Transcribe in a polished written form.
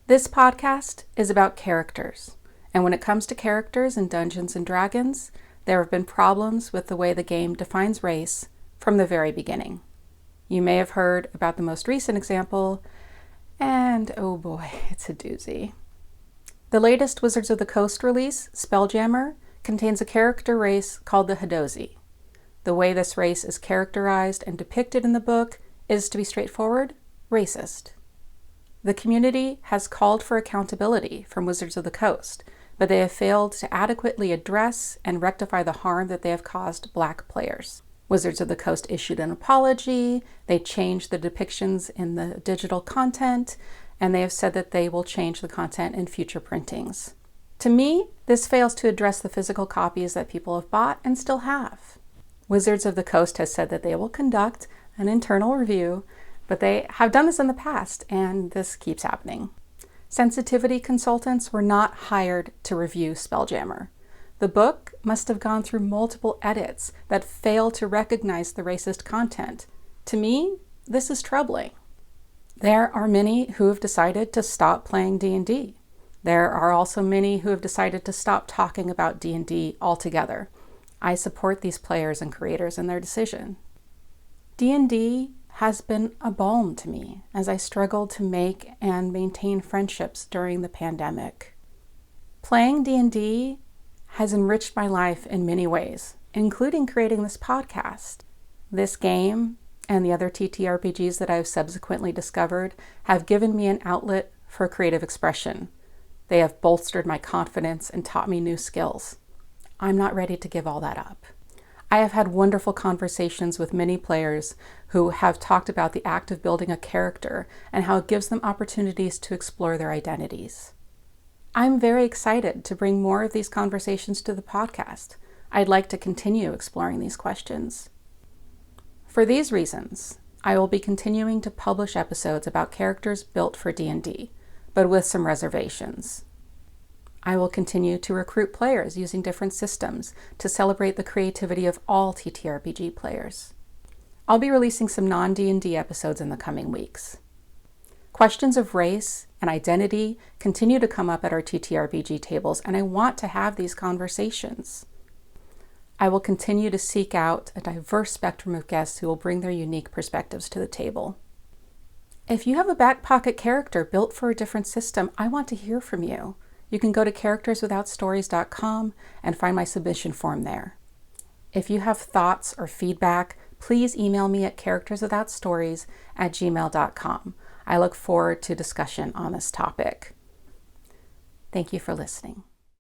This podcast is about characters, and when it comes to characters in Dungeons & Dragons, there have been problems with the way the game defines race from the very beginning. You may have heard about the most recent example, and oh boy, it's a doozy. The latest Wizards of the Coast release, Spelljammer, contains a character race called the Hadozee. The way this race is characterized and depicted in the book is, to be straightforward, racist. The community has called for accountability from Wizards of the Coast, but they have failed to adequately address and rectify the harm that they have caused Black players. Wizards of the Coast issued an apology, they changed the depictions in the digital content, and they have said that they will change the content in future printings. To me, this fails to address the physical copies that people have bought and still have. Wizards of the Coast has said that they will conduct an internal review, but they have done this in the past, and this keeps happening. Sensitivity consultants were not hired to review Spelljammer. The book must have gone through multiple edits that fail to recognize the racist content. To me, this is troubling. There are many who have decided to stop playing D&D. There are also many who have decided to stop talking about D&D altogether. I support these players and creators in their decision. D&D has been a balm to me as I struggled to make and maintain friendships during the pandemic. Playing D&D has enriched my life in many ways, including creating this podcast. This game and the other TTRPGs that I have subsequently discovered have given me an outlet for creative expression. They have bolstered my confidence and taught me new skills. I'm not ready to give all that up. I have had wonderful conversations with many players who have talked about the act of building a character and how it gives them opportunities to explore their identities. I'm very excited to bring more of these conversations to the podcast. I'd like to continue exploring these questions. For these reasons, I will be continuing to publish episodes about characters built for D&D, but with some reservations. I will continue to recruit players using different systems to celebrate the creativity of all TTRPG players. I'll be releasing some non-D&D episodes in the coming weeks. Questions of race and identity continue to come up at our TTRPG tables, and I want to have these conversations. I will continue to seek out a diverse spectrum of guests who will bring their unique perspectives to the table. If you have a back pocket character built for a different system, I want to hear from you. You can go to characterswithoutstories.com and find my submission form there. If you have thoughts or feedback, please email me at characterswithoutstories@gmail.com. I look forward to discussion on this topic. Thank you for listening.